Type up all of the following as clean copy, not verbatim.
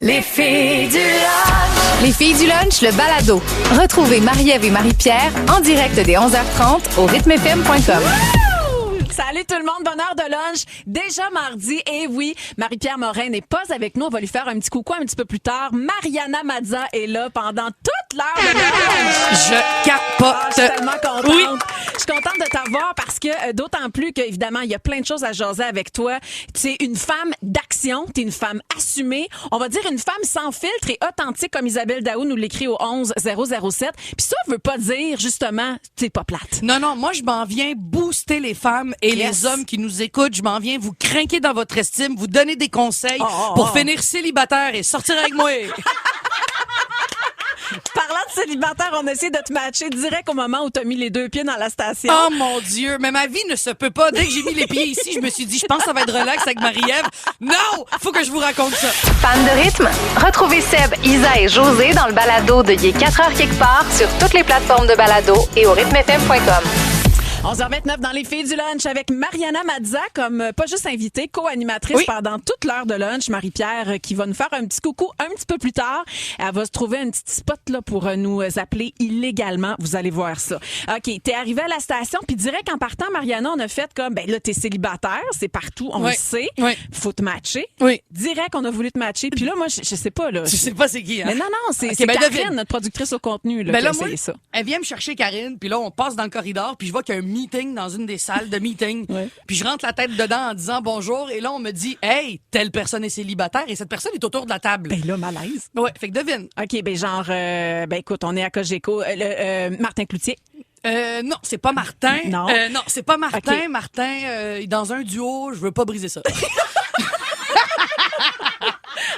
Les filles du lunch. Les filles du lunch, le balado. Retrouvez Marie-Ève et Marie-Pierre en direct dès 11h30 au rythmefm.com. Salut tout le monde, bonne heure de lunch. Déjà mardi, et oui, Marie-Pierre Morin n'est pas avec nous. On va lui faire un petit coucou un petit peu plus tard. Mariana Mazza est là pendant toute l'heure de lunch. Je capote. Je suis tellement contente. Oui. Je suis contente de t'avoir parce que d'autant plus qu'évidemment, il y a plein de choses à jaser avec toi. Tu es une femme d'action, tu es une femme assumée. On va dire une femme sans filtre et authentique comme Isabelle Daou nous l'écrit au 11007. Puis ça veut pas dire justement t'es pas plate. Non, moi, je m'en viens booster les femmes et les hommes qui nous écoutent. Je m'en viens vous craquer dans votre estime, vous donner des conseils pour finir célibataire et sortir avec moi. Parlant de célibataire, on essaie de te matcher direct au moment où t'as mis les deux pieds dans la station. Oh mon Dieu, mais ma vie ne se peut pas. Dès que j'ai mis les pieds ici, je me suis dit, je pense que ça va être relax avec Marie-Ève. Non, faut que je vous raconte ça. Fan de rythme? Retrouvez Seb, Isa et José dans le balado de Il est 4h quelque part sur toutes les plateformes de balado et au rythmefm.com. 11h29 dans les filles du lunch avec Mariana Mazza comme pas juste invitée, co-animatrice pendant toute l'heure de lunch. Marie-Pierre qui va nous faire un petit coucou un petit peu plus tard. Elle va se trouver un petit spot là pour nous appeler illégalement. Vous allez voir ça. OK, t'es arrivée à la station puis direct en partant, Mariana, on a fait comme, ben là, t'es célibataire, c'est partout, on le sait. Oui. Faut te matcher. Oui. Direct, on a voulu te matcher. Puis là, moi, je sais pas, là. Tu sais pas c'est qui, hein? Mais non, c'est Okay, ben, Karine, devine. notre productrice au contenu, là, Ben qui là, a moi, essayé ça. elle vient me chercher Karine, puis là, on passe dans le corridor, puis je vois qu'il y a un meeting dans une des salles de meeting. Ouais. Puis je rentre la tête dedans en disant bonjour, et là, on me dit, hey, telle personne est célibataire, et cette personne est autour de la table. Ben là, malaise. Ouais, fait que devine. OK, ben genre, ben écoute, on est à Cogeco. Martin Cloutier. Non, c'est pas Martin. Non. Non, c'est pas Martin. Ok. Martin, est dans un duo, je veux pas briser ça.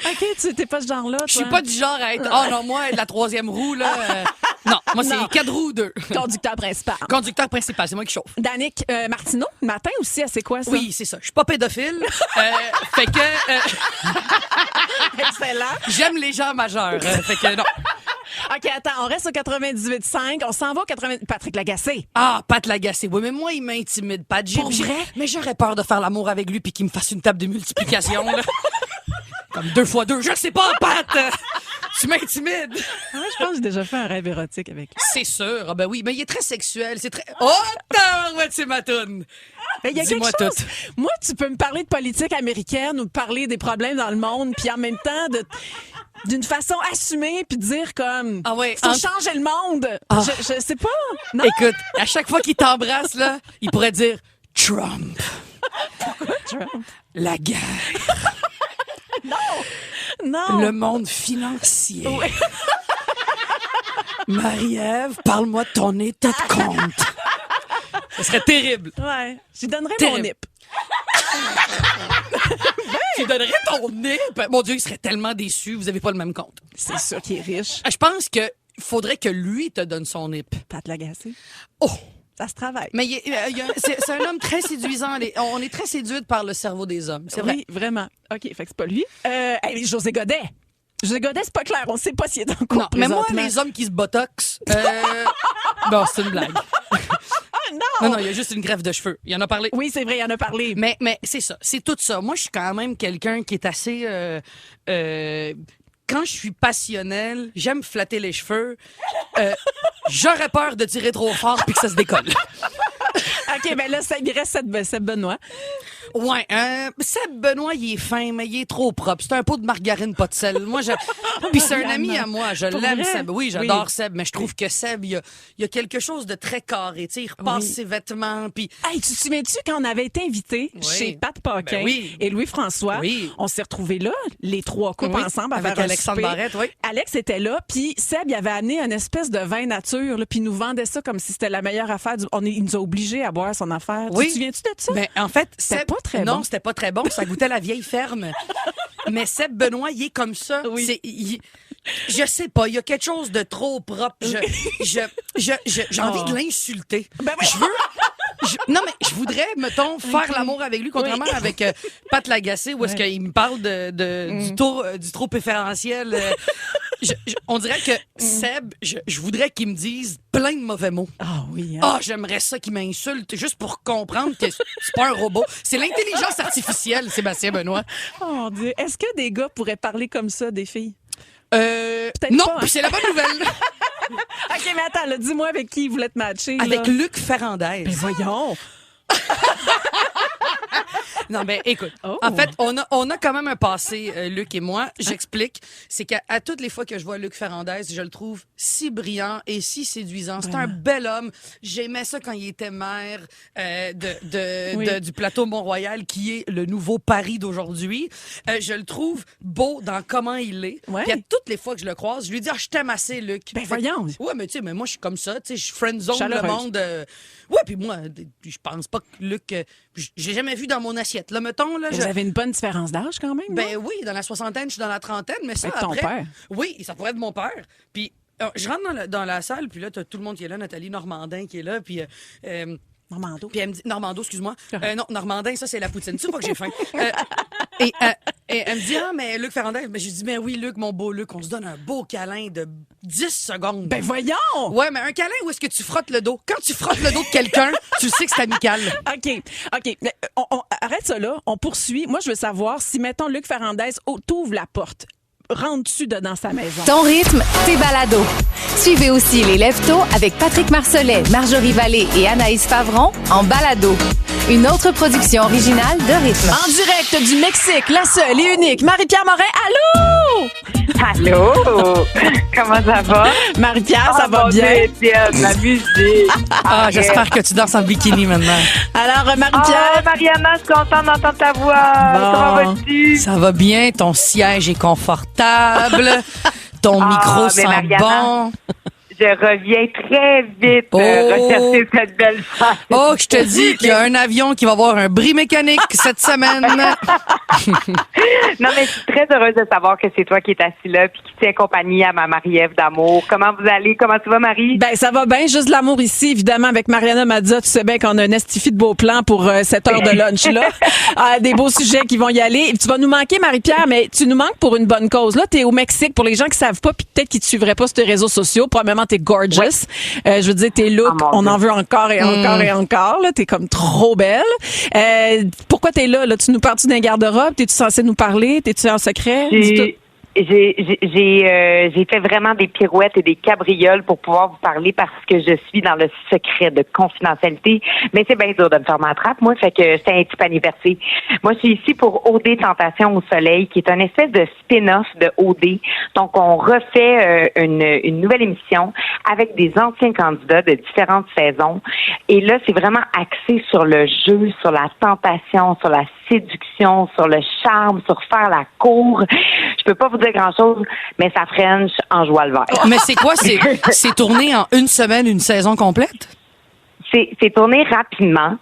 OK, tu t'es pas ce genre-là, toi? Je suis pas du genre à être, oh non, moi, la troisième roue, là. Non, moi, c'est Non. 4 roues, 2. Conducteur principal. Conducteur principal, c'est moi qui chauffe. Danick Martineau, le matin aussi, c'est quoi ça? Oui, c'est ça. Je suis pas pédophile. Fait que Excellent. j'aime les gens majeurs. Fait que non. OK, attends, on reste au 98.5. On s'en va au 80... Patrick Lagacé. Ah, Pat Lagacé. Oui, mais moi, il m'intimide. Pat, Pour vrai? Mais j'aurais peur de faire l'amour avec lui puis qu'il me fasse une table de multiplication, là. Comme 2 x 2. Je sais pas, Pat! Tu m'intimides. Ah, je pense que j'ai déjà fait un rêve érotique avec lui. C'est sûr. Ah ben oui, mais il est très sexuel. C'est très... Oh, tabarouette, c'est ma toune. Mais il y a quelque Dis-moi chose. tout. Moi, tu peux me parler de politique américaine ou me parler des problèmes dans le monde, puis en même temps, d'une façon assumée, puis dire comme, Ah ouais, faut changer le monde. Ah. Je sais pas. Non? Écoute, à chaque fois qu'il t'embrasse, là, il pourrait dire Trump. Trump. La guerre. Non. Le monde financier. Marie-Ève, parle-moi de ton état de compte. Ce serait terrible. Ouais. J'y donnerais Terrible. mon nip. Tu donnerais ton nez. Mon Dieu, il serait tellement déçu. Vous avez pas le même compte. C'est ça qui est riche. Je pense que faudrait que lui te donne son nip. Pat Lagacé. Oh! Ça se travaille. Mais c'est un homme très séduisant. On est très séduite par le cerveau des hommes. C'est vrai. Oui, vraiment. OK, fait que c'est pas lui. Hey, José Godet. José Godet, c'est pas clair. On sait pas s'il est en couple Non, mais moi, présentement. les hommes qui se botoxent... non, c'est une blague. Non, il y a juste une greffe de cheveux. Il en a parlé. Oui, c'est vrai, il en a parlé. Mais c'est ça, c'est tout ça. Moi, je suis quand même quelqu'un qui est assez... quand je suis passionnel, j'aime flatter les cheveux. J'aurais peur de tirer trop fort puis que ça se décolle. OK, ben là, il reste Seb Benoît. Ouais, Seb Benoît, il est fin, mais il est trop propre. C'est un pot de margarine, pas de sel. Moi, puis c'est un ami à moi. Je Pour l'aime, vrai? Seb. Oui, j'adore Oui. Seb, mais je trouve que Seb, il y a quelque chose de très carré. Tu sais, il repasse Oui. ses vêtements, puis... Hey, tu te souviens-tu quand on avait été invités chez Pat Paquin Ben oui. et Louis-François? Oui. On s'est retrouvés là, les trois couples Oui, ensemble, à avec faire un Alexandre souper. Barrette, oui. Alex était là, puis Seb, il avait amené une espèce de vin nature, là, puis il nous vendait ça comme si c'était la meilleure affaire. Il nous a obligés à boire son affaire. Oui. Tu te souviens-tu de ça? Ben, en fait, C'était Seb... pas très Non, bon. c'était pas très bon. Ça goûtait la vieille ferme. Mais Seb Benoît, il est comme ça. Oui. Je sais pas, il y a quelque chose de trop propre. J'ai envie de l'insulter. Ben oui. Non, mais je voudrais, mettons, faire l'amour avec lui, contrairement avec Pat Lagacé, où est-ce qu'il me parle du taux préférentiel. on dirait que Seb, je voudrais qu'il me dise plein de mauvais mots. Ah oui. J'aimerais ça qu'il m'insulte juste pour comprendre que c'est pas un robot. C'est l'intelligence artificielle, Sébastien Benoît. Oh mon Dieu. Est-ce que des gars pourraient parler comme ça des filles? Peut-être non, pas, hein? Puis c'est la bonne nouvelle. OK, mais attends, là, dis-moi avec qui il voulait te matcher. Avec Luc Ferrandez. Ben voyons. Non, ben écoute, en fait, on a quand même un passé, Luc et moi. J'explique. C'est qu'à toutes les fois que je vois Luc Ferrandez, je le trouve si brillant et si séduisant. C'est un bel homme. J'aimais ça quand il était maire du plateau Mont-Royal, qui est le nouveau Paris d'aujourd'hui. Je le trouve beau dans comment il est. Puis à toutes les fois que je le croise, je lui dis « je t'aime assez, Luc. » Ben voyons. Ouais, mais tu sais, mais moi, je suis comme ça. Tu sais, je friendzone le monde. Puis moi, je pense pas que Luc... j'ai jamais vu dans mon assiette. Là, mettons, là, vous avez une bonne différence d'âge quand même? Ben oui, dans la soixantaine, je suis dans la trentaine, mais ça, ton après... père? Oui, ça pourrait être mon père. Puis je rentre dans la salle, puis là, t'as tout le monde qui est là, Nathalie Normandin qui est là, puis... Normando. Puis elle me dit... Normando, excuse-moi. Non, Normandin, ça, c'est la poutine. Tu sais pas que j'ai faim. Et elle me dit, mais Luc Ferrandez, je dis, mais oui, Luc, mon beau Luc, on se donne un beau câlin de 10 secondes. Ben voyons! Ouais, mais un câlin où est-ce que tu frottes le dos? Quand tu frottes le dos de quelqu'un, tu sais que c'est amical. OK. Mais arrête ça là. On poursuit. Moi, je veux savoir si, mettons, Luc Ferrandez t'ouvre la porte. Rentres-tu dans sa maison? Ton rythme, tes balados. Suivez aussi les Lève-Tôt avec Patrick Marcelet, Marjorie Vallée et Anaïs Favron en balado. Une autre production originale de Rythme. En direct du Mexique, la seule et unique Marie-Pierre Morin. Allô? Allô? Comment ça va? Marie-Pierre, ça va bien? De la musique. J'espère que tu danses en bikini maintenant. Alors, Marie-Pierre. Mariana, je suis contente d'entendre ta voix. Comment vas-tu? Ça va bien, ton siège est confortable, ton micro sent bon. Je reviens très vite rechercher cette belle femme. Je te dis qu'il y a un avion qui va avoir un bris mécanique cette semaine. Non, mais je suis très heureuse de savoir que c'est toi qui es assis là puis qui tient compagnie à ma Marie-Ève d'amour. Comment vous allez? Comment tu vas, Marie? Ben, ça va bien. Juste de l'amour ici, évidemment, avec Mariana Mazza. Tu sais bien qu'on a un estifi de beaux plans pour cette heure de lunch-là. Des beaux sujets qui vont y aller. Tu vas nous manquer, Marie-Pierre, mais tu nous manques pour une bonne cause. Là, t'es au Mexique. Pour les gens qui savent pas puis peut-être qui te suivraient pas sur tes réseaux sociaux, probablement t'es gorgeous. Je veux dire, tes looks, on en veut encore et encore et encore. Là, t'es comme trop belle. Pourquoi t'es là? Tu nous parles-tu d'un garde-robe? T'es-tu censée nous parler? T'es-tu en secret? J'ai fait vraiment des pirouettes et des cabrioles pour pouvoir vous parler parce que je suis dans le secret de confidentialité. Mais c'est bien dur de me faire ma trappe, moi, fait que c'est un petit anniversaire. Moi, je suis ici pour OD Tentation au Soleil, qui est une espèce de spin-off de OD. Donc, on refait une nouvelle émission avec des anciens candidats de différentes saisons. Et là, c'est vraiment axé sur le jeu, sur la tentation, sur la séduction, sur le charme, sur faire la cour. Je peux pas vous dire grand-chose, mais ça French en joie le vert. Mais c'est quoi? C'est tourné en une semaine, une saison complète? C'est tourné rapidement,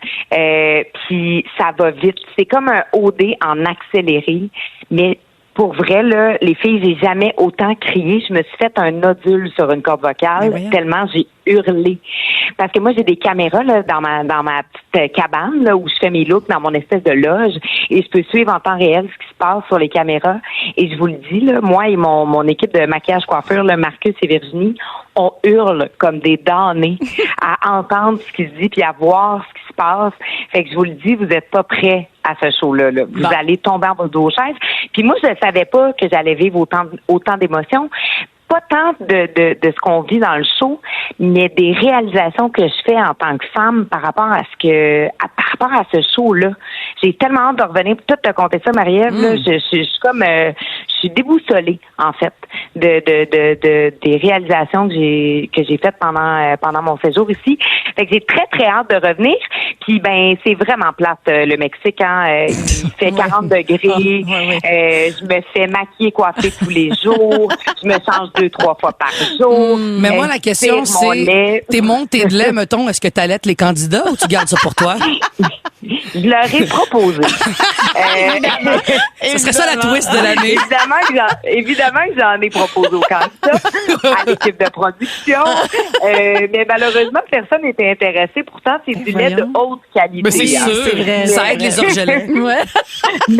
puis ça va vite. C'est comme un OD en accéléré, mais pour vrai, là, les filles, j'ai jamais autant crié. Je me suis fait un nodule sur une corde vocale tellement j'ai hurlé. Parce que moi, j'ai des caméras là dans ma petite cabane là où je fais mes looks dans mon espèce de loge et je peux suivre en temps réel ce qui se passe sur les caméras. Et je vous le dis, là, moi et mon équipe de maquillage coiffure, là, Marcus et Virginie, on hurle comme des damnés à entendre ce qui se dit puis à voir ce qui se passe. Fait que je vous le dis, vous êtes pas prêts à ce show-là. Là. Vous allez tomber en bas de vos chaises. Puis moi, je ne savais pas que j'allais vivre autant d'émotions. Pas tant de ce qu'on vit dans le show, mais des réalisations que je fais en tant que femme par rapport à ce show-là. J'ai tellement hâte de revenir pour tout te compter ça, Marie-Ève. Là, je suis comme je suis déboussolée, en fait, des réalisations que j'ai faites pendant mon séjour ici. Fait que j'ai très, très hâte de revenir. Puis ben, c'est vraiment plate, le Mexique, hein. Il fait 40 degrés. Je me fais maquiller, coiffer tous les jours. Je me change 2-3 fois par jour. Mais moi, la question, c'est tes montées de lait, mettons, est-ce que tu allaites les candidats ou tu gardes ça pour toi? Je leur ai proposé. Ce serait ça la twist de l'année. Évidemment que j'en ai proposé au candidat, à l'équipe de production. Mais malheureusement, personne n'était intéressé. Pourtant, c'est du lait de haute qualité. Mais c'est sûr. C'est vrai. Ça aide les orgelets. Ouais. Tu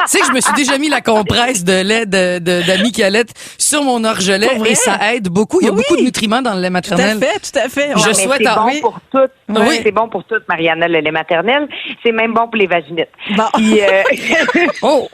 sais que je me suis déjà mis la compresse de lait d'Ami Calette sur mon orgelet et ça aide beaucoup. Il y a beaucoup de nutriments dans le lait maternel. Tout à fait. Je Mais souhaite c'est bon pour toutes. Oui. C'est bon pour toutes, Mariana, le lait maternel. C'est même bon pour les vaginites. Bon. Puis, Oh!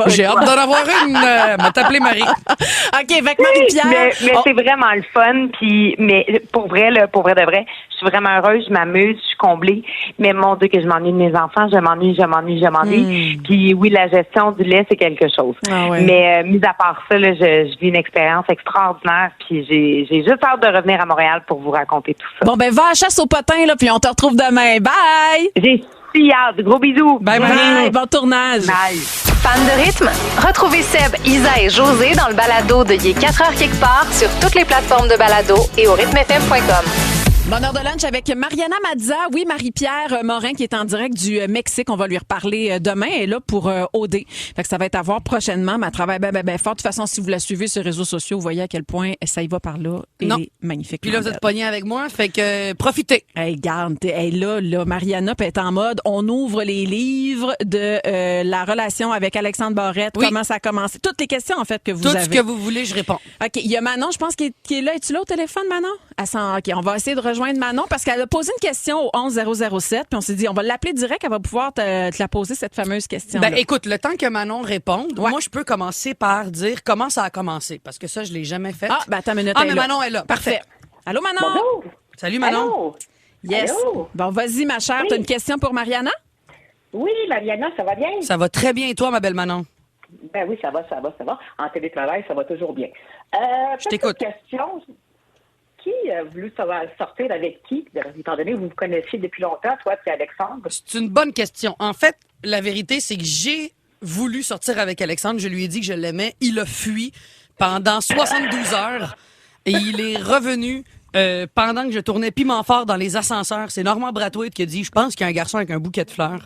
J'ai hâte d'en avoir une. M'a t'appeler Marie. OK, avec Marie-Pierre. mais c'est vraiment le fun. Puis, mais pour vrai de vrai, je suis vraiment heureuse, je m'amuse, je suis comblée. Mais mon Dieu, que je m'ennuie de mes enfants, je m'ennuie. Puis oui, la gestion du lait, c'est quelque chose. Ah ouais. Mais mis à part ça, là, je vis une expérience extraordinaire. Puis j'ai juste hâte de revenir à Montréal pour vous raconter tout ça. Bon, ben, va à la chasse au potin, là, puis on te retrouve demain. Bye! J'ai si hâte. Gros bisous. Bye, Bye! Bon tournage. Bye. Fan de rythme? Retrouvez Seb, Isa et José dans le balado de Il est 4 heures quelque part sur toutes les plateformes de balado et au rythmefm.com. Bonne heure de lunch avec Mariana Mazza. Oui, Marie-Pierre Morin qui est en direct du Mexique. On va lui reparler demain. Elle est là pour OD. Fait que ça va être à voir prochainement. Mais elle travaille bien fort. De toute façon, si vous la suivez sur les réseaux sociaux, vous voyez à quel point ça y va par là. Elle est magnifique. Puis là, vous êtes pognés avec moi, fait que profitez. Hey, garde, là, Mariana peut être en mode, on ouvre les livres de la relation avec Alexandre Barrette, comment ça a commencé. Toutes les questions, en fait, que vous avez. Tout ce que vous voulez, je réponds. OK, il y a Manon, je pense, qui est là. Es-tu là au téléphone, Manon? OK, on va essayer de rejoindre Manon parce qu'elle a posé une question au 11007, puis on s'est dit, on va l'appeler direct, elle va pouvoir te la poser, cette fameuse question. Ben, écoute, le temps que Manon réponde, moi, je peux commencer par dire comment ça a commencé, parce que ça, je l'ai jamais fait. Ah, ben, attends une minute. Ah, elle mais est là. Manon est là. Parfait. Allô, Manon? Bonjour. Salut, Manon. Allô? Yes. Allô? Bon, vas-y, ma chère, Oui. t'as une question pour Mariana? Oui, Mariana, ça va bien? Ça va très bien, et toi, ma belle Manon? Ben oui, ça va. En télétravail, ça va toujours bien. Je t'écoute. Question. Qui a voulu sortir avec qui, étant donné que vous vous connaissiez depuis longtemps, toi et Alexandre? C'est une bonne question. En fait, la vérité, c'est que j'ai voulu sortir avec Alexandre. Je lui ai dit que je l'aimais. Il a fui pendant 72 heures et il est revenu pendant que je tournais Piment Fort dans les ascenseurs. C'est Normand Brathwaite qui a dit, je pense qu'il y a un garçon avec un bouquet de fleurs.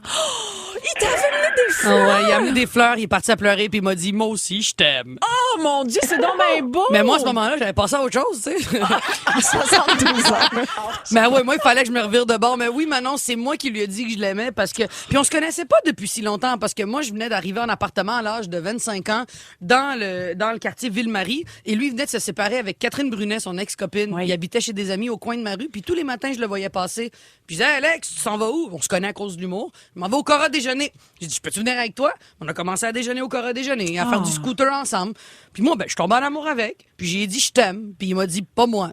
Il t'a amené des fleurs! Ah ouais, il a amené des fleurs, il est parti à pleurer puis il m'a dit, moi aussi, je t'aime. Oh mon Dieu, c'est donc bien beau! Mais moi, à ce moment-là, j'avais passé à autre chose, tu sais. 72 ans. Mais ouais, moi, il fallait que je me revire de bord. Mais oui, Manon, c'est moi qui lui ai dit que je l'aimais parce que... Puis on se connaissait pas depuis si longtemps parce que moi, je venais d'arriver en appartement à l'âge de 25 ans dans le quartier Ville-Marie et lui, il venait de se séparer avec Catherine Brunet, son ex-copine. Oui. Il habitait chez des amis au coin de ma rue. Puis tous les matins, je le voyais passer. Puis je disais, Alex, tu s'en vas où? On se connaît à cause de l'humour. Je m'en vais au Cora déjeuner. J'ai dit, je peux-tu venir avec toi? On a commencé à déjeuner au Cora déjeuner, à faire du scooter ensemble. Puis moi, ben, je tombe en amour avec. Puis j'ai dit, je t'aime. Puis il m'a dit, pas moi.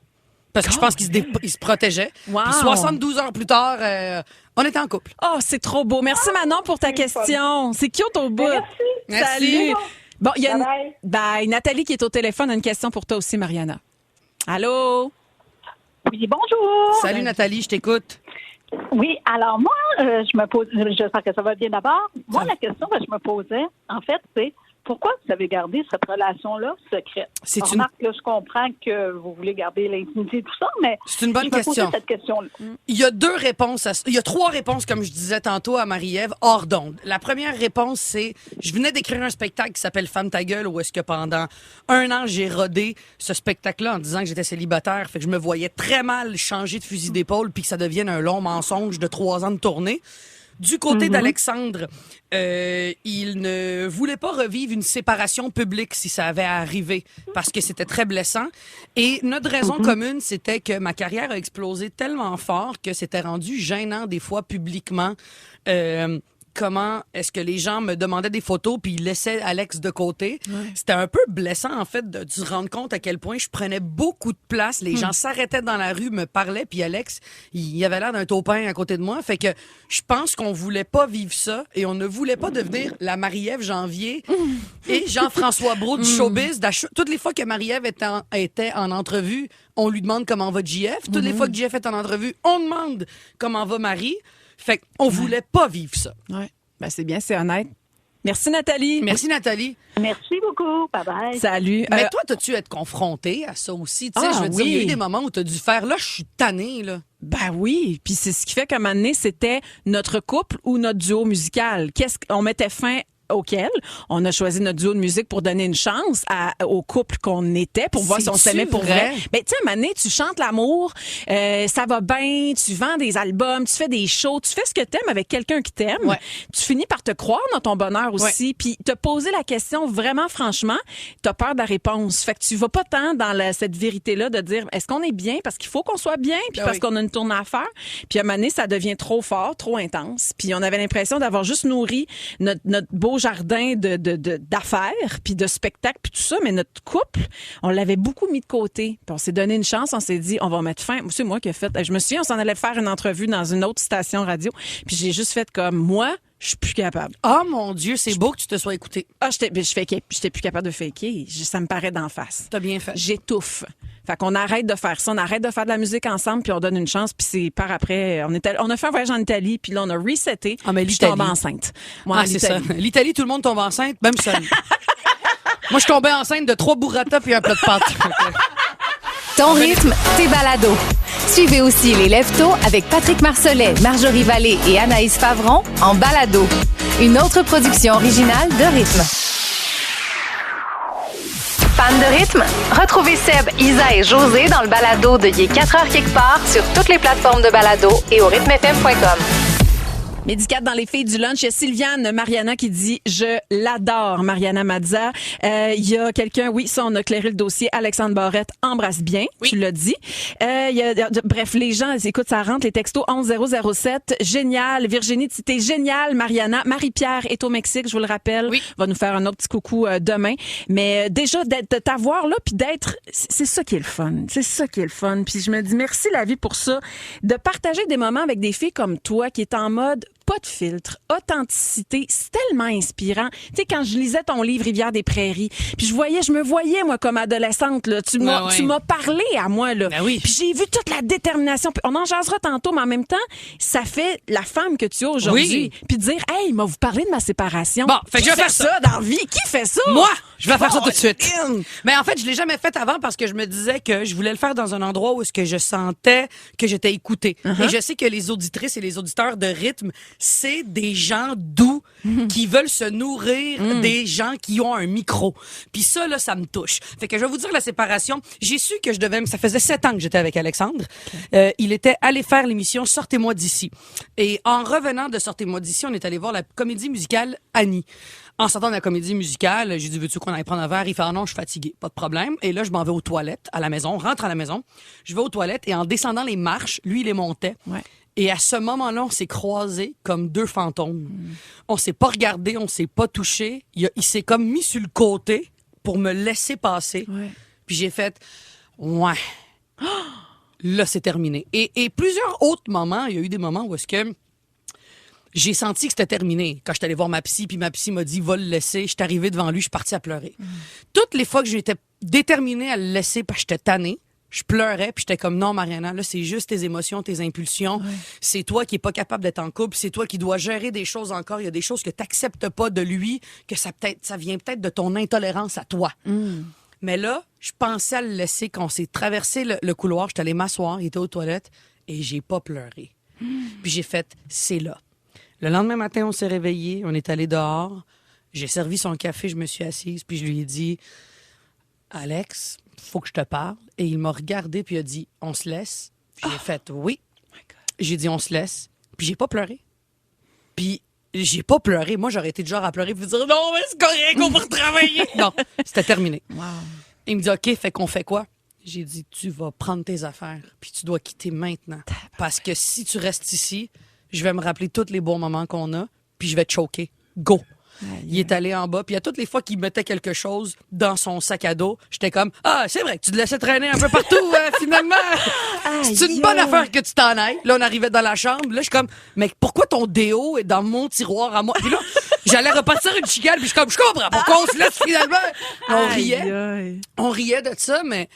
Parce que je pense qu'il se protégeait. Wow. Puis 72 heures plus tard, on était en couple. Oh, c'est trop beau. Merci Manon pour ta question. C'est cute au bout. Merci. Salut. Bon, il y a Bye bye. Nathalie qui est au téléphone a une question pour toi aussi, Mariana. Allô? Oui, bonjour. Salut Nathalie, je t'écoute. Oui, alors moi, je me pose, j'espère que ça va bien d'abord. Moi, la question que je me posais, en fait, c'est pourquoi vous avez gardé cette relation-là secrète? C'est une- Remarque, là, je comprends que vous voulez garder l'intimité et tout ça, mais C'est une bonne je me posais question. cette question-là. Il y a deux réponses. Il y a trois réponses, comme je disais tantôt à Marie-Ève, hors d'onde. La première réponse, c'est je venais d'écrire un spectacle qui s'appelle Femme ta gueule, où est-ce que pendant 1 an, j'ai rodé ce spectacle-là en disant que j'étais célibataire. Fait que je me voyais très mal changer de fusil d'épaule puis que ça devienne un long mensonge de 3 ans de tournée. Du côté d'Alexandre, il ne voulait pas revivre une séparation publique si ça avait arrivé parce que c'était très blessant. Et notre raison commune, c'était que ma carrière a explosé tellement fort que c'était rendu gênant des fois publiquement. Comment est-ce que les gens me demandaient des photos puis ils laissaient Alex de côté. C'était un peu blessant, en fait, de se rendre compte à quel point je prenais beaucoup de place. Les gens s'arrêtaient dans la rue, me parlaient, puis Alex, il avait l'air d'un taupin à côté de moi. Fait que je pense qu'on voulait pas vivre ça et on ne voulait pas devenir la Marie-Ève Janvier et Jean-François Brault du showbiz. Toutes les fois que Marie-Ève était en entrevue, on lui demande comment va JF. Toutes les fois que JF est en entrevue, on demande comment va Marie. Fait qu'on voulait pas vivre ça. Ouais. Ben, c'est bien, c'est honnête. Merci, Nathalie. Merci, Nathalie. Merci beaucoup. Bye-bye. Salut. Mais toi, t'as-tu être confrontée à ça aussi? Tu sais, je veux dire, il y a eu des moments où t'as dû faire, là, je suis tannée, là. Ben oui, puis c'est ce qui fait qu'à un moment donné, c'était notre couple ou notre duo musical. Qu'est-ce qu'on mettait fin auquel on a choisi notre duo de musique pour donner une chance au couple qu'on était, pour voir si on s'aimait pour vrai. Ben, tu sais, à un moment donné, tu chantes l'amour, ça va bien, tu vends des albums, tu fais des shows, tu fais ce que t'aimes avec quelqu'un qui t'aime. Ouais. Tu finis par te croire dans ton bonheur aussi, puis te poser la question vraiment franchement, t'as peur de la réponse. Fait que tu vas pas tant dans cette vérité-là de dire, est-ce qu'on est bien parce qu'il faut qu'on soit bien, puis parce qu'on a une tournée à faire. Puis à un moment donné, ça devient trop fort, trop intense. Puis on avait l'impression d'avoir juste nourri notre beau jardin d'affaires, puis de spectacles, puis tout ça, mais notre couple, on l'avait beaucoup mis de côté. Puis on s'est donné une chance, on s'est dit, on va mettre fin. C'est moi qui ai fait. Je me souviens, on s'en allait faire une entrevue dans une autre station radio, puis j'ai juste fait comme, moi, je suis plus capable. Oh mon Dieu, c'est beau que tu te sois écouté. Ah, j'étais plus capable de faker. Ça me paraît d'en face. T'as bien fait. J'étouffe. Fait qu'on arrête de faire ça. On arrête de faire de la musique ensemble, puis on donne une chance, puis c'est par après. On a fait un voyage en Italie, puis là, on a reseté. Ah, mais puis je tombe enceinte. Moi, c'est ça. L'Italie, tout le monde tombe enceinte, même seul. Moi, je tombais enceinte de 3 burrata puis un plat de pâtes. Ton rythme, tes balados. Suivez aussi les Lève-Tôt avec Patrick Marcelet, Marjorie Vallée et Anaïs Favron en balado. Une autre production originale de Rythme. Fan de rythme? Retrouvez Seb, Isa et José dans le balado de Il est 4h quelque part sur toutes les plateformes de balado et au rythmefm.com. Midi 4 dans les filles du lunch. Il y a Sylviane Mariana qui dit « Je l'adore, Mariana Mazza ». Il y a quelqu'un, oui, ça, on a clairé le dossier. Alexandre Barrette, embrasse bien, tu l'as dit. Bref, les gens, écoute, ça rentre, les textos 11007. Génial. Virginie, t'es génial, Mariana. Marie-Pierre est au Mexique, je vous le rappelle. Oui. Va nous faire un autre petit coucou demain. Mais déjà, de t'avoir là, puis d'être... C'est ça qui est le fun. C'est ça qui est le fun. Puis je me dis merci, la vie, pour ça. De partager des moments avec des filles comme toi qui est en mode... pas de filtre, authenticité, c'est tellement inspirant. Tu sais, quand je lisais ton livre Rivière des Prairies, puis je me voyais, moi, comme adolescente, là. Tu m'as parlé à moi, là. Ben oui. Puis j'ai vu toute la détermination. Puis on en jasera tantôt, mais en même temps, ça fait la femme que tu es aujourd'hui. Puis dire, hey, m'a vous parlé de ma séparation. Bon, fait que je vais faire ça dans la vie. Qui fait ça? Moi! Je vais faire ça tout de suite. Mais en fait, je l'ai jamais fait avant parce que je me disais que je voulais le faire dans un endroit où est-ce que je sentais que j'étais écoutée. Et je sais que les auditrices et les auditeurs de rythme, c'est des gens doux qui veulent se nourrir des gens qui ont un micro. Puis ça, là, ça me touche. Fait que je vais vous dire la séparation. J'ai su que je devais... Ça faisait 7 ans que j'étais avec Alexandre. Il était allé faire l'émission Sortez-moi d'ici. Et en revenant de Sortez-moi d'ici, on est allé voir la comédie musicale Annie. En sortant de la comédie musicale, j'ai dit, veux-tu qu'on aille prendre un verre? Il fait, ah non, je suis fatigué. Pas de problème. Et là, je m'en vais aux toilettes à la maison. On rentre à la maison. Je vais aux toilettes et en descendant les marches, lui, il les montait. Ouais. Et à ce moment-là, on s'est croisés comme 2 fantômes. On s'est pas regardé, on s'est pas touché. Il s'est comme mis sur le côté pour me laisser passer. Ouais. Puis j'ai fait, ouais. Là, c'est terminé. Et plusieurs autres moments, il y a eu des moments où est-ce que j'ai senti que c'était terminé. Quand je suis allée voir ma psy, puis ma psy m'a dit, va le laisser. Je suis arrivée devant lui, je suis partie à pleurer. Toutes les fois que j'étais déterminée à le laisser parce que j'étais tannée, je pleurais, puis j'étais comme, non, Mariana, là, c'est juste tes émotions, tes impulsions. Ouais. C'est toi qui est pas capable d'être en couple, c'est toi qui dois gérer des choses encore. Il y a des choses que t'acceptes pas de lui, que ça vient peut-être de ton intolérance à toi. Mais là, je pensais à le laisser quand on s'est traversé le couloir. J'étais allée m'asseoir, il était aux toilettes, et j'ai pas pleuré. Puis j'ai fait, c'est là. Le lendemain matin, on s'est réveillés, on est allé dehors. J'ai servi son café, je me suis assise, puis je lui ai dit, Alex, faut que je te parle. Et il m'a regardé, puis il a dit, on se laisse. Puis j'ai fait, oui. J'ai dit, on se laisse. Puis j'ai pas pleuré. Puis j'ai pas pleuré. Moi, j'aurais été du genre à pleurer, puis dire, non, mais c'est correct, on va retravailler. Non, c'était terminé. Wow. Il me dit, OK, fait qu'on fait quoi? J'ai dit, tu vas prendre tes affaires, puis tu dois quitter maintenant. Parce que si tu restes ici, je vais me rappeler tous les bons moments qu'on a, puis je vais te choquer. Go! Il est allé en bas, puis à toutes les fois qu'il mettait quelque chose dans son sac à dos, j'étais comme, ah, c'est vrai que tu te laissais traîner un peu partout, finalement. C'est une bonne affaire que tu t'en ailles. Là, on arrivait dans la chambre, là, je suis comme, mais pourquoi ton déo est dans mon tiroir à moi? Puis là, j'allais repartir une chicane, puis je suis comme, je comprends pourquoi on se laisse finalement. On riait de ça, mais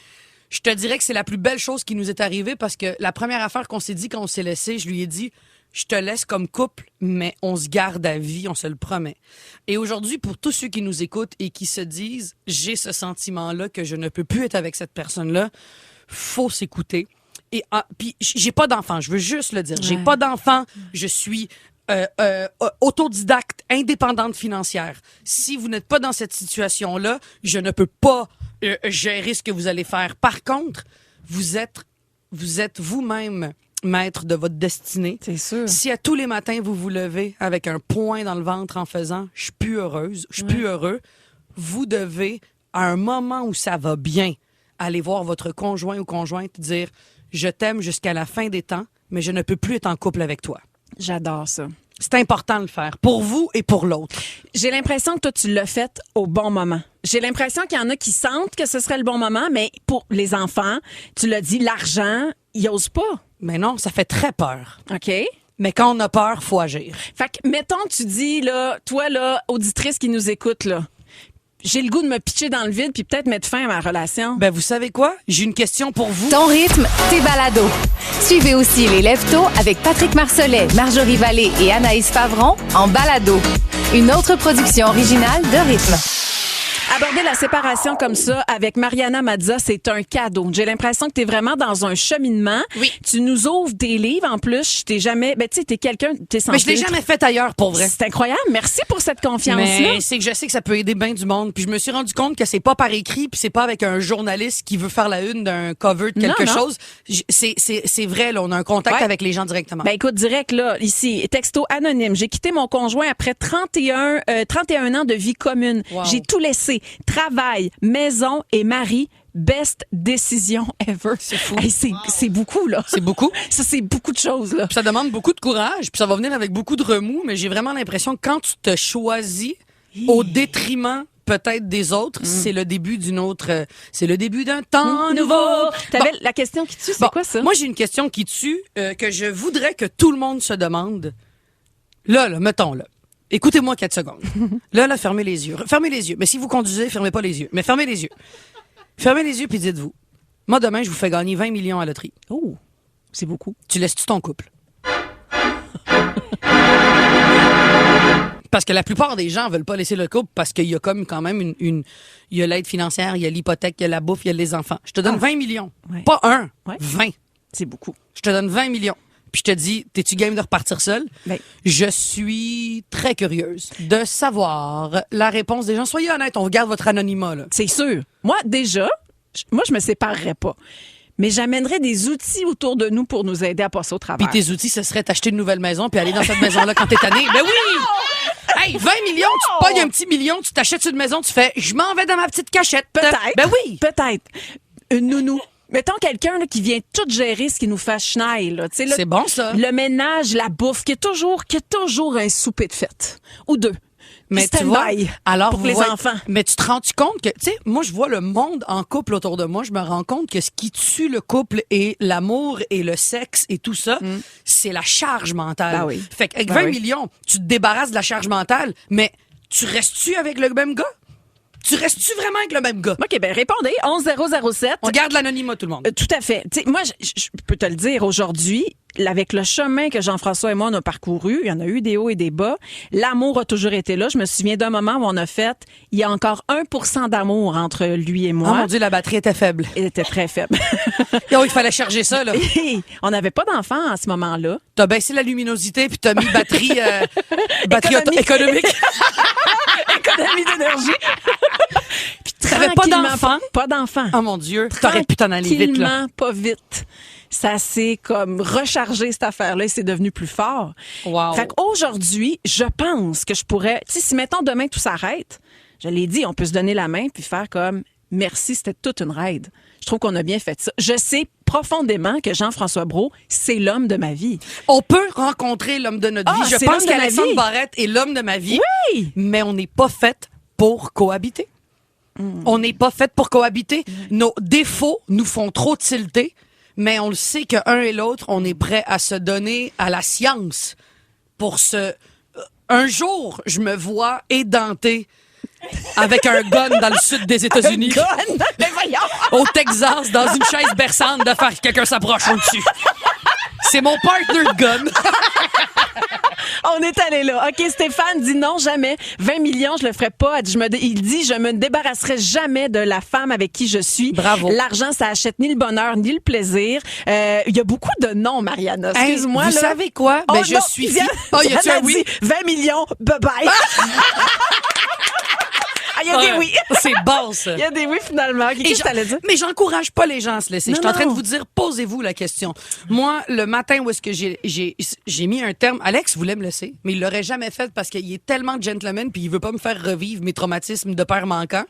je te dirais que c'est la plus belle chose qui nous est arrivée parce que la première affaire qu'on s'est dit quand on s'est laissé, je lui ai dit, je te laisse comme couple, mais on se garde à vie, on se le promet. Et aujourd'hui, pour tous ceux qui nous écoutent et qui se disent, j'ai ce sentiment-là que je ne peux plus être avec cette personne-là, faut s'écouter. Et puis j'ai pas d'enfant, je veux juste le dire. J'ai pas d'enfant, je suis autodidacte, indépendante financière. Si vous n'êtes pas dans cette situation-là, je ne peux pas gérer ce que vous allez faire. Par contre, vous êtes vous-même maître de votre destinée. C'est sûr. Si à tous les matins vous vous levez avec un point dans le ventre en faisant « je suis plus heureuse, je suis plus heureux », vous devez, à un moment où ça va bien, aller voir votre conjoint ou conjointe dire « je t'aime jusqu'à la fin des temps, mais je ne peux plus être en couple avec toi ». J'adore ça. C'est important de le faire, pour vous et pour l'autre. J'ai l'impression que toi, tu l'as fait au bon moment. J'ai l'impression qu'il y en a qui sentent que ce serait le bon moment, mais pour les enfants, tu l'as dit, l'argent, ils osent pas. Mais non, ça fait très peur. OK? Mais quand on a peur, faut agir. Fait que, mettons, tu dis, là, toi, là, auditrice qui nous écoute, là, j'ai le goût de me pitcher dans le vide puis peut-être mettre fin à ma relation. Ben, vous savez quoi? J'ai une question pour vous. Ton rythme, tes balados. Suivez aussi les Lève-Tôt avec Patrick Marcelet, Marjorie Vallée et Anaïs Favron en balado. Une autre production originale de Rythme. Aborder la séparation comme ça avec Mariana Mazza, c'est un cadeau. J'ai l'impression que tu es vraiment dans un cheminement. Oui. Tu nous ouvres des livres en plus. Je t'ai jamais. Ben, tu sais, t'es quelqu'un. T'es censé. Mais je l'ai jamais fait ailleurs, pour vrai. C'est incroyable. Merci pour cette confiance-là. Mais c'est que je sais que ça peut aider bien du monde. Puis je me suis rendu compte que c'est pas par écrit, puis c'est pas avec un journaliste qui veut faire la une d'un cover de quelque chose. C'est vrai, là, on a un contact avec les gens directement. Ben écoute, direct, là, ici, texto anonyme. J'ai quitté mon conjoint après 31 ans de vie commune. Wow. J'ai tout laissé. Travail, maison et mari. Best décision ever. C'est fou. Hey, c'est beaucoup, là. C'est beaucoup. Ça, c'est beaucoup de choses, là. Puis ça demande beaucoup de courage, puis ça va venir avec beaucoup de remous, mais j'ai vraiment l'impression que quand tu te choisis au détriment peut-être des autres, c'est le début d'une autre, c'est le début d'un temps nouveau. T'avais la question qui tue, c'est quoi ça? Moi, j'ai une question qui tue, que je voudrais que tout le monde se demande. Là, mettons, là. Écoutez-moi 4 secondes. Là, fermez les yeux. Fermez les yeux. Mais si vous conduisez, fermez pas les yeux. Mais fermez les yeux. Fermez les yeux puis dites-vous. Moi, demain, je vous fais gagner 20 millions à la loterie. Oh, c'est beaucoup. Tu laisses-tu ton couple? Parce que la plupart des gens veulent pas laisser le couple parce qu'il y a comme quand même il y a l'aide financière, il y a l'hypothèque, il y a la bouffe, il y a les enfants. Je te donne 20 millions. Ouais. Pas 1, Ouais. 20. C'est beaucoup. Je te donne 20 millions. Puis je te dis, t'es-tu game de repartir seul? Ben. Je suis très curieuse de savoir la réponse des gens. Soyez honnêtes, on regarde votre anonymat, là. C'est sûr. Moi, déjà, je me séparerais pas. Mais j'amènerais des outils autour de nous pour nous aider à passer au travail. Puis tes outils, ce serait t'acheter une nouvelle maison puis aller dans cette maison-là quand t'es tanné. Ben oui! Hey, 20 millions, tu te pognes un petit million, tu t'achètes une maison, tu fais, je m'en vais dans ma petite cachette. Peut-être. Ben oui! Peut-être. Une nounou. Mettons quelqu'un là, qui vient tout gérer ce qui nous fait schneil. Là. Tu sais, là, C'est bon, ça. Le ménage, la bouffe, qui est toujours un souper de fête. Ou deux. Mais tu Stand vois, by alors pour vous les voyez- enfants. Mais tu te rends-tu compte que, tu sais, moi, je vois le monde en couple autour de moi, je me rends compte que ce qui tue le couple et l'amour et le sexe et tout ça, c'est la charge mentale. Ben oui. Fait qu'avec Ben 20 oui. millions, tu te débarrasses de la charge mentale, mais tu restes-tu avec le même gars? Tu restes-tu vraiment avec le même gars? OK, ben répondez. 11007. On garde l'anonymat, tout le monde. Tout à fait. Tu sais, moi, je peux te le dire aujourd'hui, avec le chemin que Jean-François et moi on a parcouru, il y en a eu des hauts et des bas. L'amour a toujours été là. Je me souviens d'un moment où on a fait, il y a encore 1% d'amour entre lui et moi. Oh mon Dieu, la batterie était faible. Elle était très faible. Oh, il fallait charger ça, là. On n'avait pas d'enfants à ce moment-là. T'as baissé la luminosité puis t'as mis batterie Économique. économique. Économie d'énergie. Puis T'avais pas tranquillement, d'enfants? Pas d'enfants. Oh mon Dieu, t'aurais pu t'en aller vite, là. Tranquillement, pas vite. Ça s'est comme rechargé cette affaire-là et c'est devenu plus fort. Wow. Fait qu'aujourd'hui, je pense que je pourrais, tu sais, si mettons demain tout s'arrête, je l'ai dit, on peut se donner la main puis faire comme merci, c'était toute une raide. Je trouve qu'on a bien fait ça. Je sais profondément que Jean-François Brault, c'est l'homme de ma vie. On peut rencontrer l'homme de notre vie. Je c'est pense l'homme de ma qu'Alexandre vie. Barrette est l'homme de ma vie. Oui! Mais on n'est pas fait pour cohabiter. On n'est pas fait pour cohabiter. Nos défauts nous font trop tilter, mais on le sait qu'un et l'autre, on est prêt à se donner à la science pour se... Un jour, je me vois édenté avec un gun dans le sud des États-Unis. Mais voyons! Au Texas, dans une chaise berçante, de faire que quelqu'un s'approche au-dessus. C'est mon partner de gun. On est allé là. OK, Stéphane dit non, jamais. 20 millions, je le ferai pas. Il dit, je me débarrasserai jamais de la femme avec qui je suis. Bravo. L'argent, ça achète ni le bonheur, ni le plaisir. Il y a beaucoup de non, Mariana. Excuse-moi. Vous là. savez quoi? Oh, Je non, suis... Diane y a a dit 20 millions, bye-bye. Il y a des oui. C'est bon, ça. Il y a des oui, finalement. Qu'est-ce que t'allais dire? Mais j'encourage pas les gens à se laisser. Je suis en train de non. vous dire, posez-vous la question. Moi, le matin où est-ce que j'ai mis un terme, Alex voulait me laisser, mais il l'aurait jamais fait parce qu'il est tellement gentleman puis il veut pas me faire revivre mes traumatismes de père manquant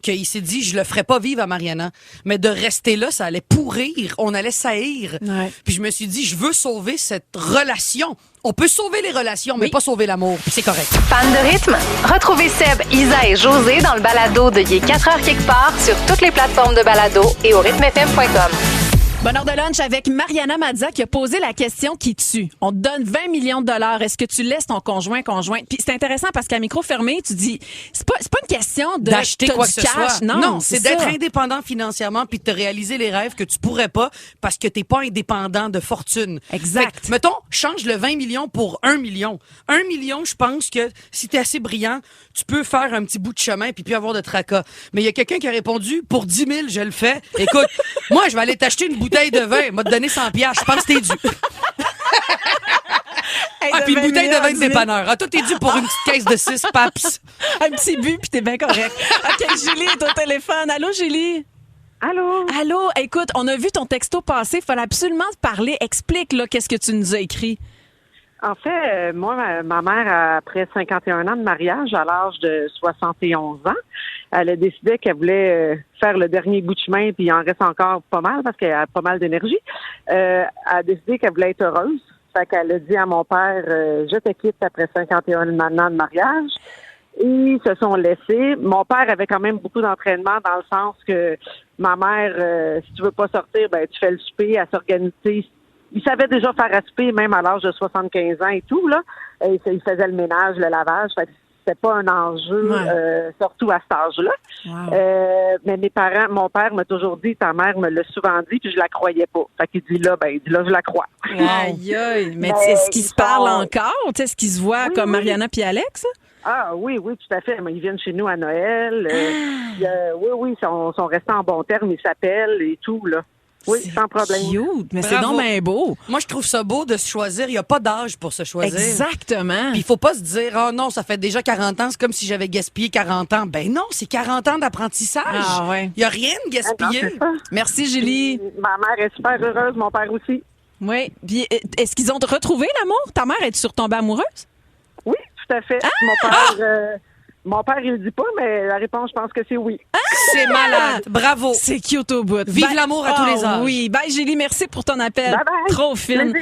qu'il s'est dit, je le ferais pas vivre à Mariana. Mais de rester là, ça allait pourrir. On allait saillir. Ouais. Puis je me suis dit, je veux sauver cette relation. On peut sauver les relations, mais pas sauver l'amour. Puis c'est correct. Fan de rythme? Retrouvez Seb, Isa et José dans le balado de Il est 4 heures quelque part sur toutes les plateformes de balado et au rythmefm.com. Bonne heure de lunch avec Mariana Mazza qui a posé la question qui tue. On te donne 20 millions de dollars. Est-ce que tu laisses ton conjoint-conjointe? Puis c'est intéressant parce qu'à micro fermé, tu dis, c'est pas une question d'acheter quoi que ce cash. soit. Non, c'est d'être indépendant financièrement puis de te réaliser les rêves que tu pourrais pas parce que t'es pas indépendant de fortune. Exact. Fait que, mettons, change le 20 millions pour 1 million. 1 million, je pense que si t'es assez brillant, tu peux faire un petit bout de chemin puis avoir de tracas. Mais il y a quelqu'un qui a répondu, pour 10 000, je le fais. Écoute, moi, je vais aller t'acheter une bouteille de vin. M'a te donné 100 $. Je pense que t'es dû. Puis une bouteille de vin de dépanneur. Ah, toi, t'es dû pour une petite caisse de 6 paps. Un petit but, puis t'es bien correct. OK, Julie est au téléphone. Allô, Julie? Allô? Allô? Écoute, on a vu ton texto passer. Il fallait absolument te parler. Explique, là, qu'est-ce que tu nous as écrit. En fait, moi, ma mère, après 51 ans de mariage, à l'âge de 71 ans, elle a décidé qu'elle voulait faire le dernier bout de chemin, puis il en reste encore pas mal parce qu'elle a pas mal d'énergie. Elle a décidé qu'elle voulait être heureuse. Fait qu'elle a dit à mon père, je te quitte après 51 ans de mariage. Ils se sont laissés. Mon père avait quand même beaucoup d'entraînement dans le sens que ma mère, si tu veux pas sortir, ben tu fais le souper, elle s'organise. Il savait déjà faire à souper, même à l'âge de 75 ans et tout, là. Il faisait le ménage, le lavage. Fait que c'était pas un enjeu, surtout à cet âge-là. Wow. Mais mes parents, mon père m'a toujours dit, ta mère me l'a souvent dit, puis je la croyais pas. Fait qu'il dit là, je la crois. Aïe, aïe. Mais est-ce qu'ils se parlent encore? Est-ce qu'ils se voient comme Mariana puis Alex? Ah oui, tout à fait. Mais ils viennent chez nous à Noël. Oui, ils sont restés en bons termes. Ils s'appellent et tout, là. Oui, sans problème. Cute, mais c'est donc bien beau. Moi, je trouve ça beau de se choisir. Il n'y a pas d'âge pour se choisir. Exactement. Puis il faut pas se dire, oh non, ça fait déjà 40 ans, c'est comme si j'avais gaspillé 40 ans. Ben non, c'est 40 ans d'apprentissage. Ah ouais. Il n'y a rien de gaspillé. Merci, Julie. Ma mère est super heureuse, mon père aussi. Oui. Puis, est-ce qu'ils ont retrouvé l'amour? Ta mère, est-tu tombée amoureuse? Oui, tout à fait. Mon père, il le dit pas, mais la réponse, je pense que c'est oui. C'est malade. Bravo. C'est cute au bout. Vive l'amour à tous les âges. Oui. Bye, Julie. Merci pour ton appel. Bye bye. Trop fine.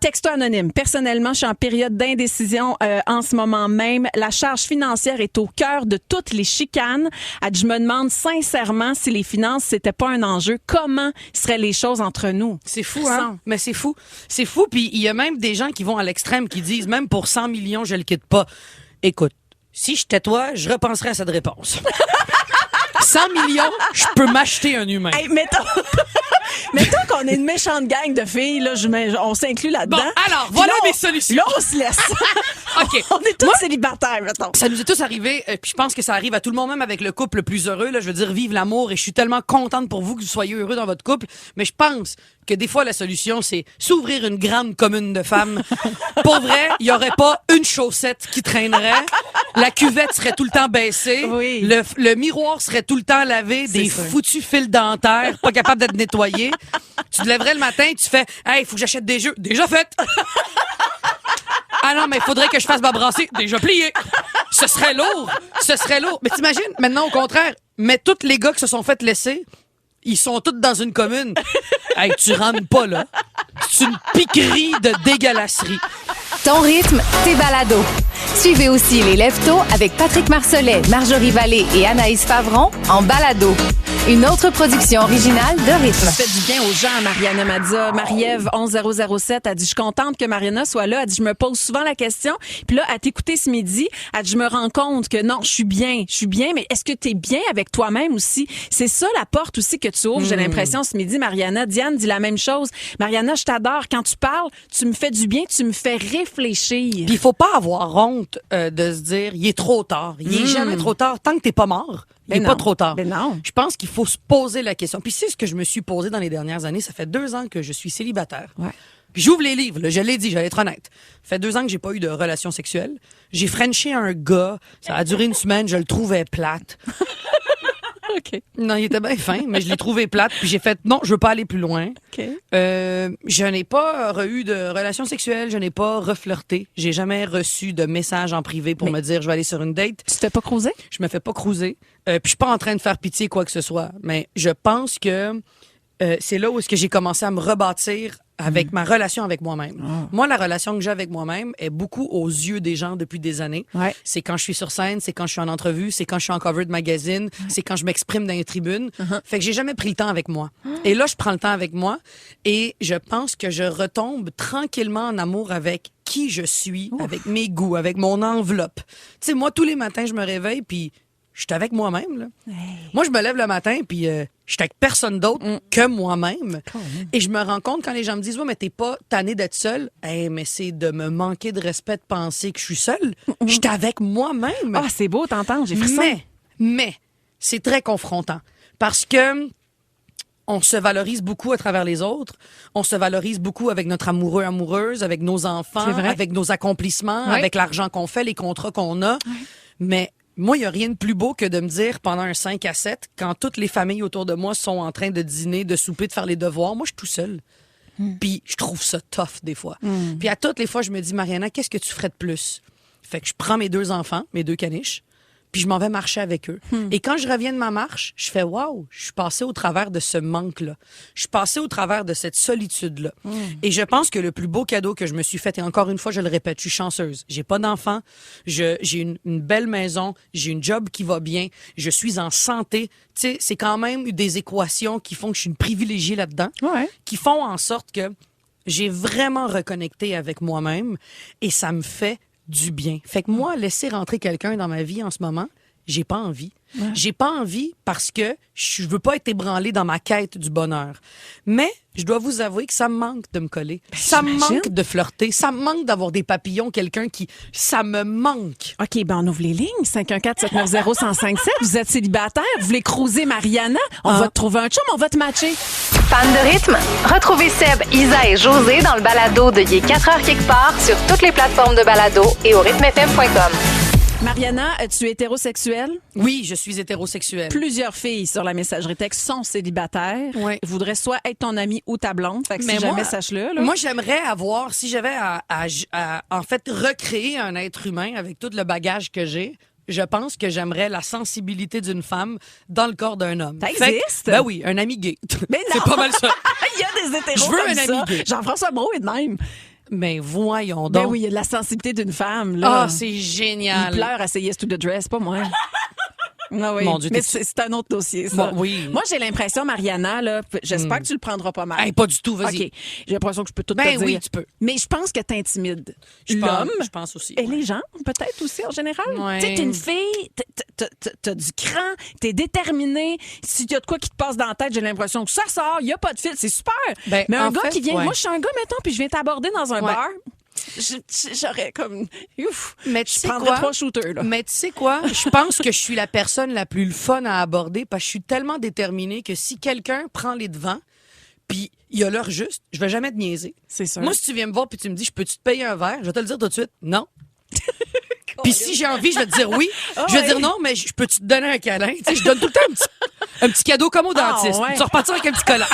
Texto anonyme. Personnellement, je suis en période d'indécision en ce moment même. La charge financière est au cœur de toutes les chicanes. Je me demande sincèrement si les finances, c'était pas un enjeu. Comment seraient les choses entre nous? C'est fou, hein? Mais c'est fou. C'est fou. Puis il y a même des gens qui vont à l'extrême, qui disent, même pour 100 millions, je le quitte pas. Écoute. Si j'étais toi, je repenserais à cette réponse. 100 millions, je peux m'acheter un humain. Hey, mettons qu'on est une méchante gang de filles, là, on s'inclut là-dedans. Bon, alors, voilà mes solutions. Là, on se laisse. OK. On est tous célibataires, mettons. Ça nous est tous arrivé, puis je pense que ça arrive à tout le monde, même avec le couple le plus heureux. Là, je veux dire, vive l'amour, et je suis tellement contente pour vous que vous soyez heureux dans votre couple. Mais je pense que des fois, la solution, c'est s'ouvrir une grande commune de femmes. Pour vrai, il n'y aurait pas une chaussette qui traînerait. La cuvette serait tout le temps baissée. Oui. Le miroir serait tout le temps lavé. Des foutus fils dentaires, pas capables d'être nettoyés. Tu te lèverais le matin, tu fais « Hey, il faut que j'achète des jeux. » Déjà fait. Ah non, mais il faudrait que je fasse ma brassée. Déjà plié. Ce serait lourd. Mais t'imagines, maintenant, au contraire, mais tous les gars qui se sont fait laisser, ils sont tous dans une commune. Hey, tu rentres pas, là. C'est une piquerie de dégueulasserie. Ton rythme, tes balados. Suivez aussi les Lève-Tôt avec Patrick Marcelet, Marjorie Vallée et Anaïs Favron en balado. une autre production originale de Rythme. Ça fait du bien aux gens, Mariana Mazza. Marie-Ève 11007 a dit, je suis contente que Mariana soit là. Elle dit, je me pose souvent la question. Puis là, à t'écouter ce midi, elle dit, je me rends compte que non, je suis bien, mais est-ce que tu es bien avec toi-même aussi? C'est ça la porte aussi que tu ouvres, j'ai l'impression, ce midi, Mariana. Diane dit la même chose. Mariana, je t'adore. Quand tu parles, tu me fais du bien, tu me fais réfléchir. Puis il faut pas avoir honte de se dire, il est trop tard. Il est jamais trop tard. Tant que t'es pas mort, il n'est pas trop tard. Ben non. Je pense qu'il faut se poser la question. Puis c'est ce que je me suis posé dans les dernières années. Ça fait 2 ans que je suis célibataire. Ouais. Puis j'ouvre les livres, là, je l'ai dit, j'allais être honnête. Ça fait 2 ans que j'ai pas eu de relation sexuelle. J'ai frenché un gars. Ça a duré une semaine, je le trouvais plate. OK. Non, il était bien fin, mais je l'ai trouvé plate. Puis j'ai fait, non, je veux pas aller plus loin. OK. Je n'ai pas eu de relation sexuelle, je n'ai pas reflirté. J'ai jamais reçu de message en privé pour me dire, je vais aller sur une date. Tu t'es pas cruiser? Je me fais pas cruiser. Puis je suis pas en train de faire pitié quoi que ce soit. Mais je pense que c'est là où est-ce que j'ai commencé à me rebâtir avec ma relation avec moi-même. Oh. Moi, la relation que j'ai avec moi-même est beaucoup aux yeux des gens depuis des années. Ouais. C'est quand je suis sur scène, c'est quand je suis en entrevue, c'est quand je suis en cover de magazine, c'est quand je m'exprime dans les tribunes. Fait que j'ai jamais pris le temps avec moi. Et là, je prends le temps avec moi et je pense que je retombe tranquillement en amour avec qui je suis, avec mes goûts, avec mon enveloppe. Tu sais, moi, tous les matins, je me réveille puis je suis avec moi-même, là. Hey. Moi, je me lève le matin, puis je suis avec personne d'autre que moi-même. Et je me rends compte quand les gens me disent « Ouais, mais t'es pas tannée d'être seule. » Hey, mais c'est de me manquer de respect de penser que je suis seule. Je suis avec moi-même. Ah, c'est beau, t'entends, j'ai frisson. Mais, c'est très confrontant. Parce que on se valorise beaucoup à travers les autres. On se valorise beaucoup avec notre amoureux, amoureuse, avec nos enfants, avec nos accomplissements, avec l'argent qu'on fait, les contrats qu'on a. Mais moi, il n'y a rien de plus beau que de me dire pendant un 5 à 7, quand toutes les familles autour de moi sont en train de dîner, de souper, de faire les devoirs, moi, je suis tout seul. Puis je trouve ça tough des fois. Puis à toutes les fois, je me dis, Mariana, qu'est-ce que tu ferais de plus? Fait que je prends mes 2 enfants, mes 2 caniches, puis je m'en vais marcher avec eux. Et quand je reviens de ma marche, je fais « Wow, je suis passée au travers de ce manque-là. Je suis passée au travers de cette solitude-là. Et je pense que le plus beau cadeau que je me suis fait, et encore une fois, je le répète, je suis chanceuse. J'ai pas d'enfants, j'ai une belle maison, j'ai une job qui va bien, je suis en santé. Tu sais, c'est quand même des équations qui font que je suis une privilégiée là-dedans, qui font en sorte que j'ai vraiment reconnecté avec moi-même et ça me fait du bien. Fait que moi, laisser rentrer quelqu'un dans ma vie en ce moment, j'ai pas envie. J'ai pas envie parce que je veux pas être ébranlée dans ma quête du bonheur. Mais je dois vous avouer que ça me manque de me coller. Ça me manque de flirter. Ça me manque d'avoir des papillons, quelqu'un qui... Ça me manque. OK, ben on ouvre les lignes. 514-790-1057. Vous êtes célibataire, vous voulez cruiser Mariana. On va te trouver un chum, on va te matcher. Fan de rythme? Retrouvez Seb, Isa et José dans le balado de Il est 4h quelque part sur toutes les plateformes de balado et au rythmefm.com. Mariana, tu es hétérosexuelle? Oui, je suis hétérosexuelle. Plusieurs filles sur la messagerie texte sont célibataires. Oui. Voudraient soit être ton amie ou ta blonde. Fait que si jamais, sache-le. Là. Moi, j'aimerais avoir, si j'avais à en fait, recréer un être humain avec tout le bagage que j'ai, je pense que j'aimerais la sensibilité d'une femme dans le corps d'un homme. Ça existe? Ben oui, un ami gay. Mais non! C'est pas mal ça. Il y a des hétéros Je veux comme un ça. ami gay. Jean-François Brault est de même. Mais voyons donc. Ben oui, il y a de la sensibilité d'une femme. Là. Ah, c'est génial. Il pleure à say yes to the dress, pas moi. Ah oui. Mon Dieu, mais c'est un autre dossier, ça. Bon, oui. Moi, j'ai l'impression, Mariana, là, j'espère que tu le prendras pas mal. Hey, pas du tout, vas-y. OK. J'ai l'impression que je peux tout te Ben dire. oui, tu peux. Mais je pense que t'intimides Je l'homme. pense aussi. Et les gens, peut-être aussi, en général. Ouais. Tu sais, t'es une fille, t'as du cran, t'es déterminée. S'il y a de quoi qui te passe dans la tête, j'ai l'impression que ça sort, il n'y a pas de fil, c'est super. Ben, mais un en gars fait, qui vient, ouais. moi, je suis un gars, mettons, puis je viens t'aborder dans un bar. J'aurais comme... Ouf, Mais tu je sais prendrais quoi? 3 shooters, là. Mais tu sais quoi? Je pense que je suis la personne la plus fun à aborder parce que je suis tellement déterminée que si quelqu'un prend les devants puis il a l'heure juste, je vais jamais te niaiser. C'est sûr. Moi, si tu viens me voir puis tu me dis, je peux-tu te payer un verre? Je vais te le dire tout de suite, non. Puis si j'ai envie, je vais te dire oui. Je vais dire non, mais je peux-tu te donner un câlin? Tu sais, je donne tout le temps un petit cadeau comme au dentiste. ouais. Tu vas repartir avec un petit collant.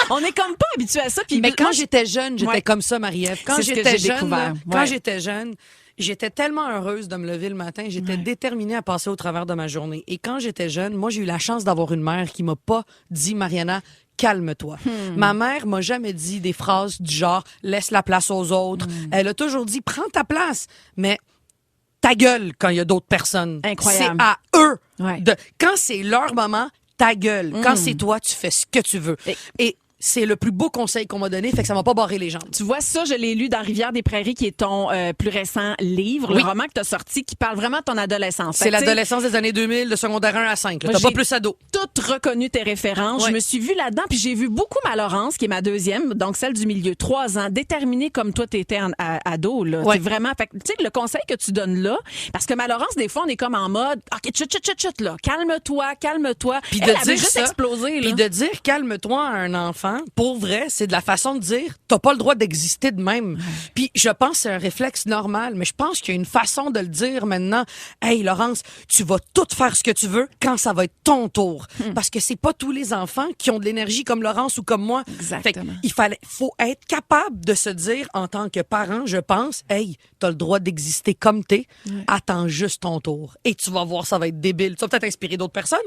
On est comme pas habitué à ça. Puis Mais quand moi, j'étais jeune, j'étais comme ça, Marie-Ève. Quand C'est ce que j'étais j'ai jeune, découvert. là, Ouais. quand j'étais jeune, j'étais tellement heureuse de me lever le matin. J'étais déterminée à passer au travers de ma journée. Et quand j'étais jeune, moi, j'ai eu la chance d'avoir une mère qui m'a pas dit, Mariana, calme-toi. Ma mère m'a jamais dit des phrases du genre, laisse la place aux autres. Elle a toujours dit, prends ta place. Mais ta gueule quand il y a d'autres personnes. Incroyable. C'est à eux. Ouais. Quand c'est leur moment, ta gueule. Quand c'est toi, tu fais ce que tu veux. Et c'est le plus beau conseil qu'on m'a donné, fait que ça m'a pas barré les jambes. Tu vois, ça, je l'ai lu dans Rivière-des-Prairies, qui est ton plus récent livre, le roman que tu as sorti, qui parle vraiment de ton adolescence. C'est l'adolescence des années 2000, de secondaire 1 à 5. T'as pas plus ado. Toutes reconnu tes références. Je me suis vue là-dedans, puis j'ai vu beaucoup ma Laurence, qui est ma deuxième, donc celle du milieu, 3 ans, déterminée comme toi, t'étais ado. Là. C'est vraiment, fait, tu sais, le conseil que tu donnes là, parce que ma Laurence, des fois, on est comme en mode, OK, chut, là, calme-toi. Puis elle avait juste explosé. Puis de dire calme-toi à un enfant, pour vrai, c'est de la façon de dire t'as pas le droit d'exister de même. Puis je pense que c'est un réflexe normal, mais je pense qu'il y a une façon de le dire maintenant. Hey Laurence, tu vas tout faire ce que tu veux quand ça va être ton tour. Parce que c'est pas tous les enfants qui ont de l'énergie comme Laurence ou comme moi. Exactement. Faut être capable de se dire en tant que parent, je pense, hey, t'as le droit d'exister comme t'es. Attends juste ton tour. Et tu vas voir, ça va être débile. Tu vas peut-être inspirer d'autres personnes.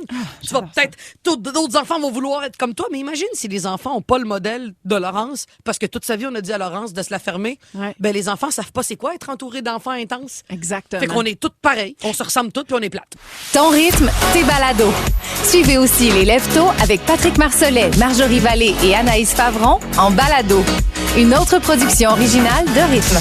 Tu vas peut-être, d'autres enfants vont vouloir être comme toi, mais imagine si les enfants ont pas le modèle de Laurence, parce que toute sa vie, on a dit à Laurence de se la fermer. Ben, les enfants savent pas c'est quoi être entouré d'enfants intenses. Exactement. Fait qu'on est toutes pareilles. On se ressemble toutes puis on est plates. Ton rythme, tes balados. Suivez aussi les Lève-Tôt avec Patrick Marcelet, Marjorie Vallée et Anaïs Favron en balado. Une autre production originale de Rythme.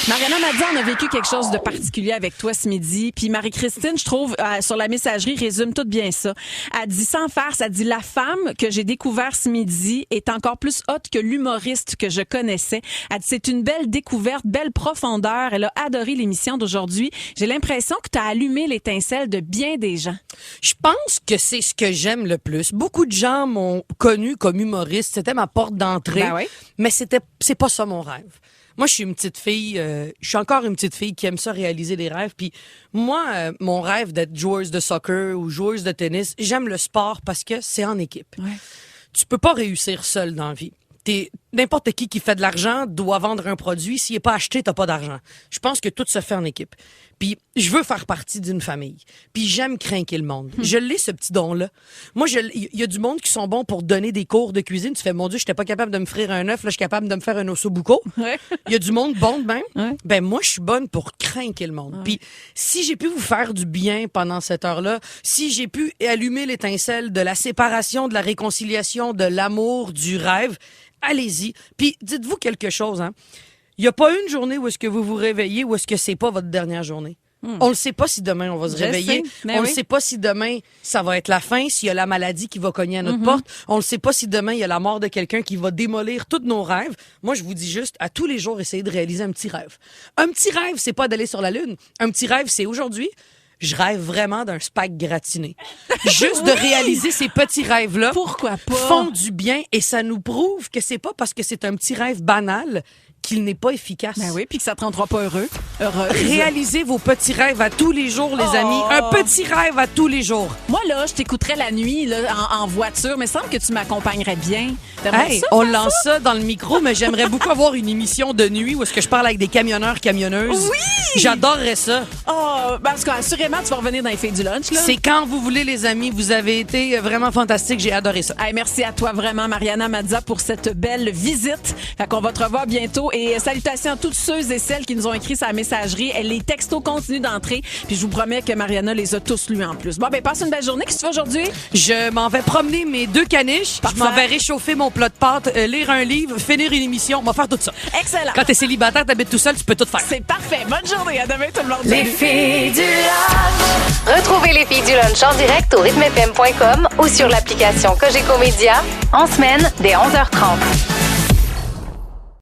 Mariana Mazza, on a vécu quelque chose de particulier avec toi ce midi. Puis Marie-Christine, je trouve, sur la messagerie, résume tout bien ça. Elle dit sans farce, elle dit la femme que j'ai découvert ce midi est encore plus haute que l'humoriste que je connaissais. Elle dit c'est une belle découverte, belle profondeur. Elle a adoré l'émission d'aujourd'hui. J'ai l'impression que tu as allumé l'étincelle de bien des gens. Je pense que c'est ce que j'aime le plus. Beaucoup de gens m'ont connu comme humoriste. C'était ma porte d'entrée. Ben oui. Mais c'est pas ça mon rêve. Moi, je suis une petite fille, je suis encore une petite fille qui aime ça réaliser des rêves. Puis moi, mon rêve d'être joueuse de soccer ou joueuse de tennis, j'aime le sport parce que c'est en équipe. Ouais. Tu peux pas réussir seul dans la vie. N'importe qui fait de l'argent doit vendre un produit. S'il n'est pas acheté, t'as pas d'argent. Je pense que tout se fait en équipe. Puis je veux faire partie d'une famille. Puis j'aime craquer le monde. Je l'ai, ce petit don-là. Moi, il y a du monde qui sont bons pour donner des cours de cuisine. Tu fais, mon Dieu, j'étais pas capable de me frire un œuf. Là, je suis capable de me faire un ossobuco. Ouais. Il y a du monde bon de même. Ouais. Ben moi, je suis bonne pour craquer le monde. Ouais. Puis si j'ai pu vous faire du bien pendant cette heure-là, si j'ai pu allumer l'étincelle de la séparation, de la réconciliation, de l'amour, du rêve, allez-y. Puis dites-vous quelque chose, hein. Il n'y a pas une journée où est-ce que vous vous réveillez ou est-ce que c'est pas votre dernière journée. On ne sait pas si demain on va se réveiller. On ne sait pas si demain ça va être la fin, s'il y a la maladie qui va cogner à notre porte. On ne sait pas si demain il y a la mort de quelqu'un qui va démolir tous nos rêves. Moi, je vous dis juste, à tous les jours, essayez de réaliser un petit rêve. Un petit rêve, c'est pas d'aller sur la Lune. Un petit rêve, c'est aujourd'hui. Je rêve vraiment d'un spag gratiné. Juste de réaliser ces petits rêves-là. Pourquoi pas? Font du bien et ça nous prouve que c'est pas parce que c'est un petit rêve banal qu'il n'est pas efficace. Ben oui, puis que ça te rendra pas heureuse. Réalisez vos petits rêves à tous les jours, les amis. Un petit rêve à tous les jours. Moi, là, je t'écouterais la nuit là, en voiture, mais il semble que tu m'accompagnerais bien. Hey, on lance ça dans le micro, mais j'aimerais beaucoup avoir une émission de nuit où est-ce que je parle avec des camionneurs, camionneuses. Oui! J'adorerais ça. Oh, parce qu'assurément, tu vas revenir dans les filles du lunch. Là. C'est quand vous voulez, les amis. Vous avez été vraiment fantastiques. J'ai adoré ça. Hey, merci à toi vraiment, Mariana Mazza, pour cette belle visite. Fait qu'on va te revoir bientôt. Et salutations à toutes ceux et celles qui nous ont écrit sa messagerie. Les textos continuent d'entrer. Puis je vous promets que Mariana les a tous lus en plus. Bon, ben passe une belle journée. Qu'est-ce que tu fais aujourd'hui? Je m'en vais promener mes 2 caniches. Parfait. Je m'en vais réchauffer mon plat de pâtes, lire un livre, finir une émission. On va faire tout ça. Excellent. Quand t'es célibataire, t'habites tout seul, tu peux tout faire. C'est parfait. Bonne journée. À demain tout le monde. Les filles du lunch. Retrouvez les filles du lunch en direct au rythmefm.com ou sur l'application Cogeco Média en semaine dès 11h30.